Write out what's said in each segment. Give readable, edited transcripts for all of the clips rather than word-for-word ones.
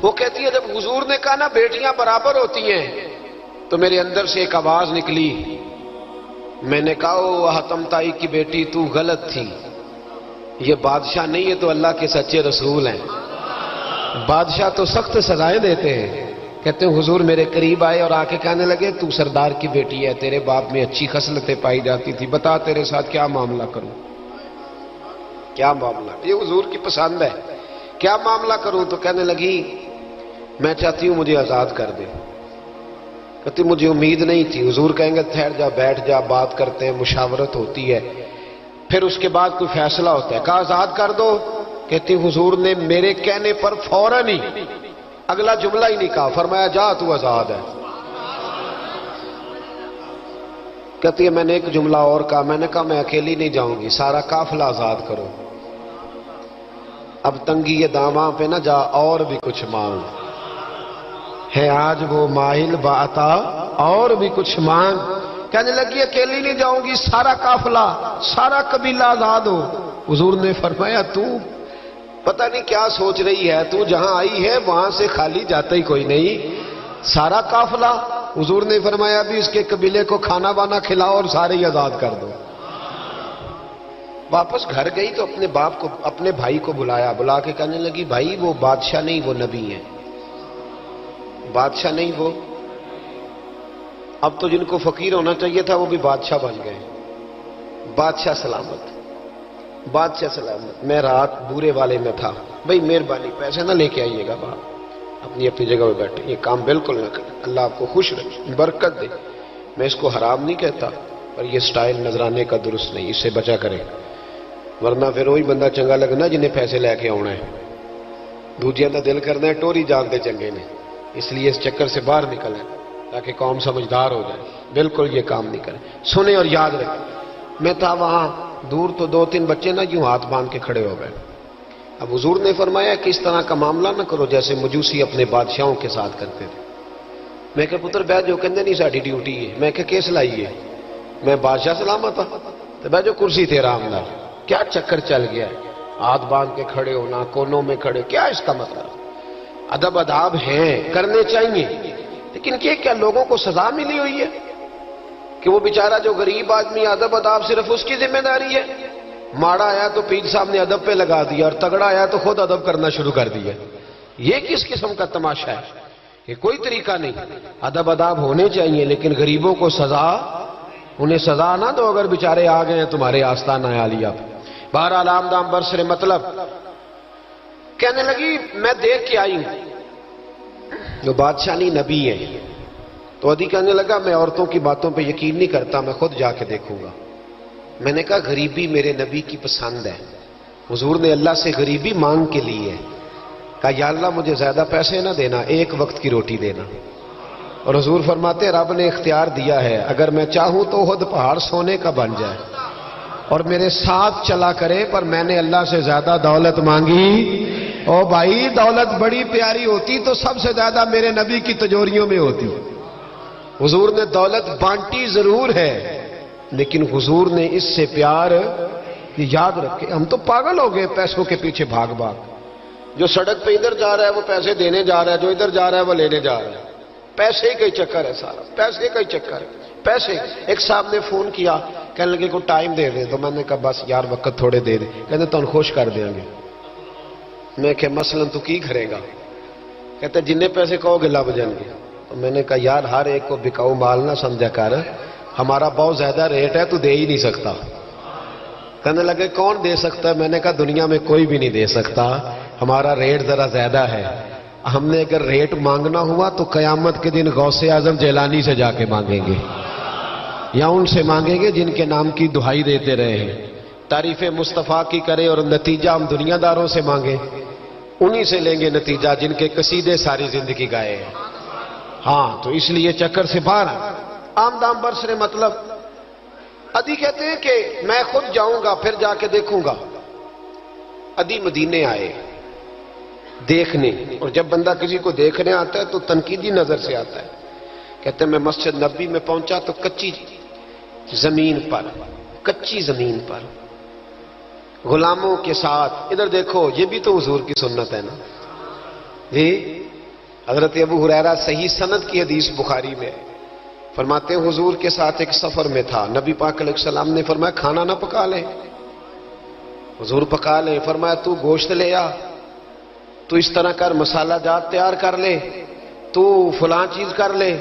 وہ کہتی ہے جب حضور نے کہا نا بیٹیاں برابر ہوتی ہیں تو میرے اندر سے ایک آواز نکلی، میں نے کہا او حاتم تائی کی بیٹی تو غلط تھی، یہ بادشاہ نہیں ہے تو اللہ کے سچے رسول ہیں۔ بادشاہ تو سخت سزائیں دیتے ہیں۔ کہتے ہیں حضور میرے قریب آئے اور آ کے کہنے لگے تو سردار کی بیٹی ہے، تیرے باپ میں اچھی خصلتیں پائی جاتی تھی، بتا تیرے ساتھ کیا معاملہ کروں، کیا معاملہ، یہ حضور کی پسند ہے، کیا معاملہ کروں؟ تو کہنے لگی میں چاہتی ہوں مجھے آزاد کر دے۔ کہتی مجھے امید نہیں تھی، حضور کہیں گے ٹھہر جا بیٹھ جا بات کرتے ہیں، مشاورت ہوتی ہے، پھر اس کے بعد کوئی فیصلہ ہوتا ہے۔ کہا آزاد کر دو۔ کہتی حضور نے میرے کہنے پر فوراً ہی اگلا جملہ ہی نہیں کہا، فرمایا جا تو آزاد ہے۔ کہتی ہے میں نے ایک جملہ اور کہا، میں نے کہا میں اکیلی نہیں جاؤں گی، سارا قافلہ آزاد کرو۔ اب تنگی یہ داماں پہ نہ جا اور بھی کچھ مانگ، ہے آج وہ ماہل باتا اور بھی کچھ مانگ۔ کہنے لگی اکیلی نہیں جاؤں گی، سارا قافلہ سارا قبیلہ آزاد ہو۔ حضور نے فرمایا تو پتہ نہیں کیا سوچ رہی ہے، تو جہاں آئی ہے وہاں سے خالی جاتا ہی کوئی نہیں، سارا قافلہ۔ حضور نے فرمایا بھی اس کے قبیلے کو کھانا بانا کھلاؤ اور سارے ہی آزاد کر دو۔ واپس گھر گئی تو اپنے باپ کو اپنے بھائی کو بلایا، بلا کے کہنے لگی بھائی وہ بادشاہ نہیں وہ نبی ہے، بادشاہ نہیں وہ، اب تو جن کو فقیر ہونا چاہیے تھا وہ بھی بادشاہ بن گئے۔ بادشاہ سلامت، بادشاہ سلامت۔ میں رات بورے والے میں تھا، بھائی مہربانی پیسے نہ لے کے آئیے گا باہر، اپنی اپنی جگہ پہ بیٹھے، یہ کام بالکل نہ کریں، اللہ آپ کو خوش رکھے برکت دے۔ میں اس کو حرام نہیں کہتا پر یہ سٹائل نظرانے کا درست نہیں، اس سے بچا کریں، ورنہ پھر وہی بندہ چنگا لگنا جنہیں پیسے لے کے آنا ہے، دوجیاں دا دل کرنا ہے ٹوری جانتے چنگے نے، اس لیے اس چکر سے باہر نکلیں تاکہ قوم سمجھدار ہو جائے۔ بالکل یہ کام نہیں کریں، سنیں اور یاد رکھیں۔ میں تھا وہاں دور تو دو تین بچے نا یوں ہاتھ باندھ کے کھڑے ہو گئے۔ اب حضور نے فرمایا کہ اس طرح کا معاملہ نہ کرو جیسے مجوسی اپنے بادشاہوں کے ساتھ کرتے تھے۔ میں کہ پتر بیٹھ جو کہندے نہیں ساڈی ڈیوٹی ہے، میں کہ کیس لائی ہے، میں بادشاہ سلامت ہوں تو بیٹھ جو کرسی تے آرام نال، کیا چکر چل گیا ہے، ہاتھ باندھ کے کھڑے ہونا، کونوں میں کھڑے، کیا اس کا مطلب؟ ادب آداب ہیں کرنے چاہیے، لیکن کیا لوگوں کو سزا ملی ہوئی ہے کہ وہ بیچارہ جو غریب آدمی ادب آداب صرف اس کی ذمہ داری ہے؟ ماڑا آیا تو پیر صاحب نے ادب پہ لگا دیا اور تگڑا آیا تو خود ادب کرنا شروع کر دیا۔ یہ کس قسم کا تماشا ہے؟ یہ کوئی طریقہ نہیں۔ ادب آداب ہونے چاہیے لیکن غریبوں کو سزا، انہیں سزا نہ دو اگر بیچارے آ گئے ہیں تمہارے آستانہ عالیہ پہ۔ بہرحال آمدام برسر مطلب کہنے لگی میں دیکھ کے آئی ہوں جو بادشاہ نہیں نبی ہے۔ تو عدی کہنے لگا میں عورتوں کی باتوں پہ یقین نہیں کرتا، میں خود جا کے دیکھوں گا۔ میں نے کہا غریبی میرے نبی کی پسند ہے، حضور نے اللہ سے غریبی مانگ کے لی ہے، کہا یا اللہ مجھے زیادہ پیسے نہ دینا، ایک وقت کی روٹی دینا۔ اور حضور فرماتے رب نے اختیار دیا ہے اگر میں چاہوں تو خود پہاڑ سونے کا بن جائے اور میرے ساتھ چلا کرے، پر میں نے اللہ سے زیادہ دولت مانگی۔ او بھائی دولت بڑی پیاری ہوتی تو سب سے زیادہ میرے نبی کی تجوریوں میں ہوتی۔ حضور نے دولت بانٹی ضرور ہے لیکن حضور نے اس سے پیار یاد رکھے۔ ہم تو پاگل ہو گئے پیسوں کے پیچھے بھاگ بھاگ، جو سڑک پہ ادھر جا رہا ہے وہ پیسے دینے جا رہا ہے، جو ادھر جا رہا ہے وہ لینے جا رہا ہے۔ پیسے کا ہی چکر ہے سارا، پیسے کا ہی چکر ہے، پیسے۔ ایک صاحب نے فون کیا کہنے لگے کو ٹائم دے دے، تو میں نے کہا بس یار وقت تھوڑے دے دے، کہتے تو خوش کر دیں گے۔ میں کہ مثلا تو کی کرے گا؟ کہتے جننے پیسے کہو گے لب جائیں گے۔ تو میں نے کہا یار ہر ایک کو بکاؤ مال نہ سمجھا کر، ہمارا بہت زیادہ ریٹ ہے تو دے ہی نہیں سکتا۔ کہنے لگے کون دے سکتا ہے؟ میں نے کہا دنیا میں کوئی بھی نہیں دے سکتا، ہمارا ریٹ ذرا زیادہ ہے۔ ہم نے اگر ریٹ مانگنا ہوا تو قیامت کے دن غوث اعظم جیلانی سے جا کے مانگیں گے یا ان سے مانگیں گے جن کے نام کی دہائی دیتے رہے ہیں، تعریف مصطفیٰ کی کرے اور نتیجہ ہم دنیا داروں سے مانگے، انہی سے لیں گے نتیجہ جن کے قصیدے ساری زندگی گائے ہیں۔ ہاں تو اس لیے چکر سے باہر آمدام برسر مطلب عدی کہتے ہیں کہ میں خود جاؤں گا پھر جا کے دیکھوں گا۔ عدی مدینے آئے دیکھنے، اور جب بندہ کسی کو دیکھنے آتا ہے تو تنقیدی نظر سے آتا ہے۔ کہتے ہیں میں مسجد نبی میں پہنچا تو کچی زمین پر غلاموں کے ساتھ، ادھر دیکھو یہ بھی تو حضور کی سنت ہے نا، جی حضرت ابو ہریرہ صحیح سند کی حدیث بخاری میں فرماتے ہیں حضور کے ساتھ ایک سفر میں تھا، نبی پاک علیہ السلام نے فرمایا کھانا نہ پکا لیں، حضور پکا لیں، فرمایا تو گوشت لے آ، تو اس طرح کر، مسالہ جات تیار کر لے، تو فلاں چیز کر لے۔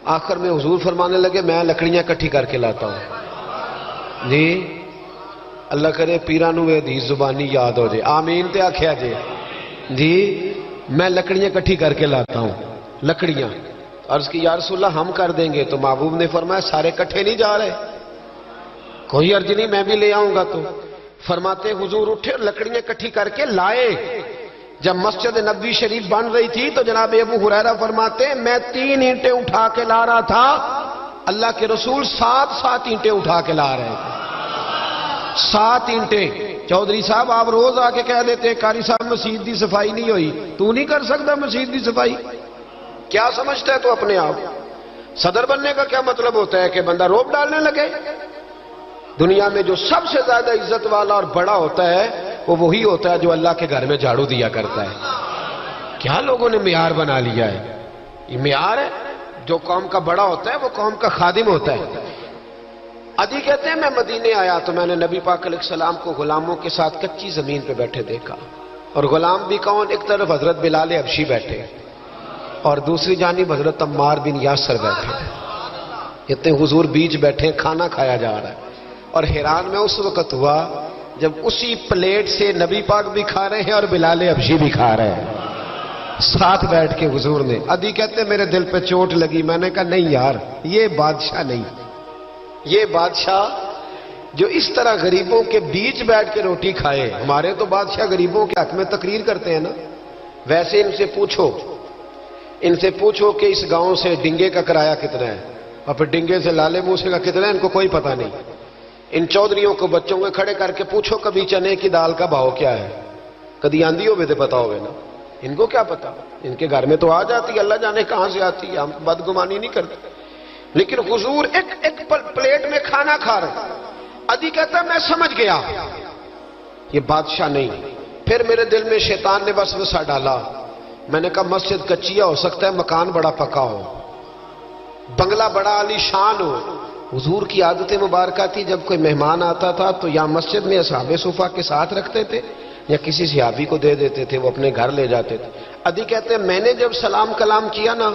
آخر میں حضور فرمانے لگے میں لکڑیاں کٹھی کر کے لاتا ہوں۔ جی اللہ کرے پیرانو حدیث زبانی یاد ہو جائے، آمین تے آکھیا جے جی میں لکڑیاں کٹھی کر کے لاتا ہوں۔ لکڑیاں عرض کی یا رسول اللہ ہم کر دیں گے، تو محبوب نے فرمایا سارے کٹھے نہیں جا رہے، کوئی عرض نہیں میں بھی لے آؤں گا۔ تو فرماتے حضور اٹھے اور لکڑیاں کٹھی کر کے لائے۔ جب مسجد نبوی شریف بن رہی تھی تو جناب ابو ہریرہ فرماتے ہیں میں 3 اینٹیں اٹھا کے لا رہا تھا، اللہ کے رسول 7 اینٹیں اٹھا کے لا رہے تھے۔ 7 اینٹیں۔ چودھری صاحب آپ روز آ کے کہہ دیتے قاری صاحب مسجد دی صفائی نہیں ہوئی، تو نہیں کر سکتا مسجد دی صفائی؟ کیا سمجھتا ہے تو اپنے آپ؟ صدر بننے کا کیا مطلب ہوتا ہے کہ بندہ روب ڈالنے لگے؟ دنیا میں جو سب سے زیادہ عزت والا اور بڑا ہوتا ہے وہ وہی ہوتا ہے جو اللہ کے گھر میں جھاڑو دیا کرتا ہے۔ کیا لوگوں نے معیار بنا لیا ہے؟ یہ معیار ہے، جو قوم کا بڑا ہوتا ہے وہ قوم کا خادم ہوتا ہے۔ عدی کہتے ہیں میں مدینے آیا تو میں نے نبی پاک علیہ السلام کو غلاموں کے ساتھ کچی زمین پہ بیٹھے دیکھا، اور غلام بھی کون؟ ایک طرف حضرت بلال حبشی بیٹھے اور دوسری جانب حضرت عمار بن یاسر بیٹھے۔ کہتے ہیں حضور بیچ بیٹھے، کھانا کھایا جا رہا ہے، اور حیران میں اس وقت ہوا جب اسی پلیٹ سے نبی پاک بھی کھا رہے ہیں اور بلال حبشی بھی کھا رہے ہیں ساتھ بیٹھ کے حضور نے۔ عدی کہتے ہیں میرے دل پہ چوٹ لگی، میں نے کہا نہیں یار یہ بادشاہ نہیں، یہ بادشاہ جو اس طرح غریبوں کے بیچ بیٹھ کے روٹی کھائے۔ ہمارے تو بادشاہ غریبوں کے حق میں تقریر کرتے ہیں نا، ویسے ان سے پوچھو کہ اس گاؤں سے ڈنگے کا کرایہ کتنا ہے، اور پھر ڈنگے سے لالے موسے کا کتنا ہے، ان کو کوئی پتہ نہیں۔ ان چودھریوں کو بچوں کو کھڑے کر کے پوچھو کبھی چنے کی دال کا بھاؤ کیا ہے، کدی آندھی ہوئے تو پتا ہوئے نا، ان کو کیا پتا؟ ان کے گھر میں تو آ جاتی، اللہ جانے کہاں سے آتی ہے، ہم بدگمانی نہیں کرتے۔ لیکن حضور ایک پلیٹ میں کھانا کھا رہے۔ عدی کہتا ہے میں سمجھ گیا یہ بادشاہ نہیں۔ پھر میرے دل میں شیطان نے وسوسہ ڈالا، میں نے کہا مسجد کچیا ہو سکتا ہے، مکان بڑا پکا ہو، بنگلہ بڑا عالی شان ہو۔ حضور کی عادت مبارکہ تھی جب کوئی مہمان آتا تھا تو یا مسجد میں اصحاب صفہ کے ساتھ رکھتے تھے یا کسی صحابی کو دے دیتے تھے، وہ اپنے گھر لے جاتے تھے۔ عدی کہتے ہیں میں نے جب سلام کلام کیا نا،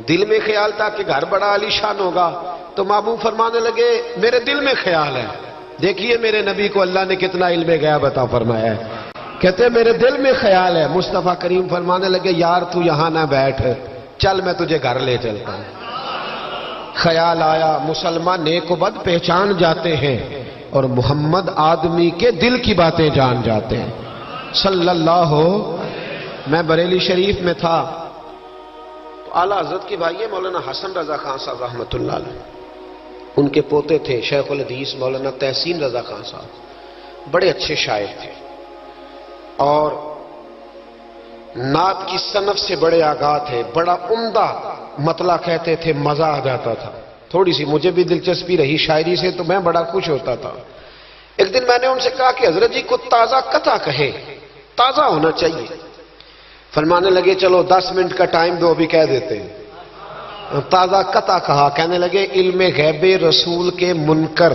دل میں خیال تھا کہ گھر بڑا عالی شان ہوگا، تو محبوب فرمانے لگے میرے دل میں خیال ہے، دیکھیے میرے نبی کو اللہ نے کتنا علم غیب عطا فرمایا ہے۔ کہتے ہیں میرے دل میں خیال ہے۔ مصطفیٰ کریم فرمانے لگے یار تو یہاں نہ بیٹھ، چل میں تجھے گھر لے چلتا ہوں۔ خیال آیا مسلمان نیک و بد پہچان جاتے ہیں اور محمد آدمی کے دل کی باتیں جان جاتے ہیں صلی اللہ ہو۔ میں بریلی شریف میں تھا تو اعلیٰ حضرت کی بھائی مولانا حسن رضا خان صاحب رحمۃ اللہ علیہ، ان کے پوتے تھے شیخ الحدیث مولانا تحسین رضا خان صاحب، بڑے اچھے شاعر تھے اور نعت کی صنف سے بڑے آگاہ تھے، بڑا عمدہ مطلع کہتے تھے، مزہ آ جاتا تھا۔ تھوڑی سی مجھے بھی دلچسپی رہی شاعری سے تو میں بڑا خوش ہوتا تھا۔ ایک دن میں نے ان سے کہا کہ حضرت جی کو تازہ قطع کہے، تازہ ہونا چاہیے۔ فرمانے لگے چلو 10 منٹ کا ٹائم دو ابھی کہہ دیتے ہیں۔ تازہ قطع کہا، کہنے لگے علم غیب رسول کے منکر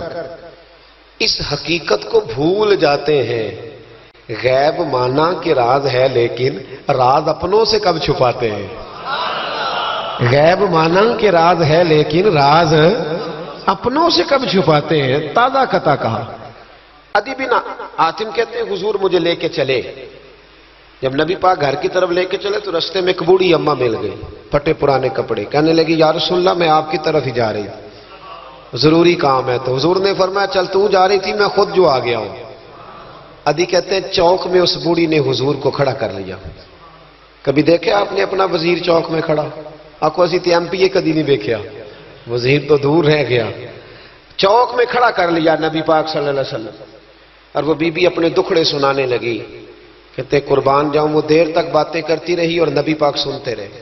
اس حقیقت کو بھول جاتے ہیں، غیب مانا کہ راز ہے لیکن راز اپنوں سے کب چھپاتے ہیں۔ غیب مانا کہ راز ہے لیکن راز اپنوں سے کب چھپاتے ہیں۔ تازہ قطع کہا۔ عدی بن حاتم کہتے ہیں حضور مجھے لے کے چلے، جب نبی پاک گھر کی طرف لے کے چلے تو رستے میں ایک بوڑھی اماں مل گئی، پھٹے پرانے کپڑے، کہنے لگی یا رسول اللہ میں آپ کی طرف ہی جا رہی تھی، ضروری کام ہے۔ تو حضور نے فرمایا چل تو جا رہی تھی میں خود جو آ گیا ہوں۔ عدی کہتے ہیں چوک میں اس بوڑھی نے حضور کو کھڑا کر لیا۔ کبھی دیکھا آپ نے اپنا وزیر چوک میں کھڑا؟ آپ کو اسی ایم پی اے کدی نہیں دیکھا، وزیر تو دور رہ گیا۔ چوک میں کھڑا کر لیا نبی پاک صلی اللہ علیہ وسلم، اور وہ بی بی اپنے دکھڑے سنانے لگی۔ کہتے قربان جاؤں وہ دیر تک باتیں کرتی رہی اور نبی پاک سنتے رہے۔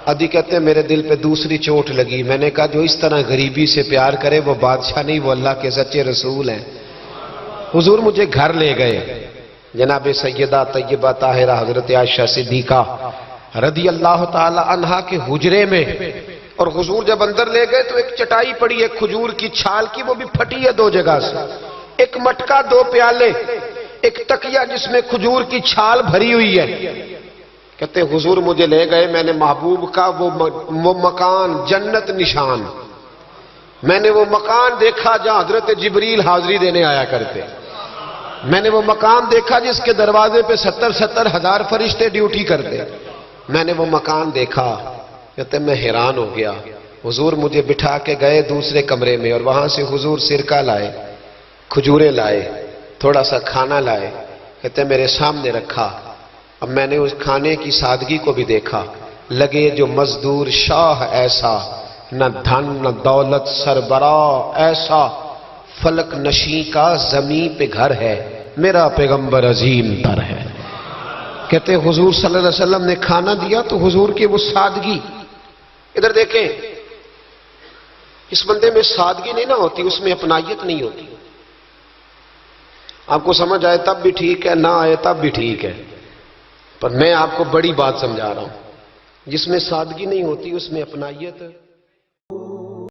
عدی کہتے ہیں میرے دل پہ دوسری چوٹ لگی، میں نے کہا جو اس طرح غریبی سے پیار کرے وہ بادشاہ نہیں، وہ اللہ کے سچے رسول ہیں۔ حضور مجھے گھر لے گئے، جناب سیدہ طیبہ طاہرہ حضرت عائشہ صدیقہ رضی اللہ تعالی عنہا کے حجرے میں، اور حضور جب اندر لے گئے تو ایک چٹائی پڑی ہے کھجور کی چھال کی، وہ بھی پھٹی ہے 2 جگہ سے، ایک مٹکا 2 پیالے، ایک تکیہ جس میں کھجور کی چھال بھری ہوئی ہے۔ کہتے حضور مجھے لے گئے، میں نے محبوب کا وہ مکان جنت نشان، میں نے وہ مکان دیکھا جہاں حضرت جبریل حاضری دینے آیا کرتے، میں نے وہ مکان دیکھا جس کے دروازے پہ 70 ہزار فرشتے ڈیوٹی کرتے، میں نے وہ مکان دیکھا۔ کہتے میں حیران ہو گیا۔ حضور مجھے بٹھا کے گئے دوسرے کمرے میں، اور وہاں سے حضور سرکہ لائے، کھجوریں لائے، تھوڑا سا کھانا لائے، کہتے میرے سامنے رکھا۔ اب میں نے اس کھانے کی سادگی کو بھی دیکھا، لگے جو مزدور شاہ ایسا، نہ دھن نہ دولت سربراہ ایسا، فلک نشیں کا زمین پہ گھر ہے، میرا پیغمبر عظیم تر ہے۔ کہتے حضور صلی اللہ علیہ وسلم نے کھانا دیا تو حضور کی وہ سادگی، ادھر دیکھیں، اس بندے میں سادگی نہیں نہ ہوتی، اس میں اپنائیت نہیں ہوتی۔ آپ کو سمجھ آئے تب بھی ٹھیک ہے، نہ آئے تب بھی ٹھیک ہے، پر میں آپ کو بڑی بات سمجھا رہا ہوں، جس میں سادگی نہیں ہوتی اس میں اپنائیت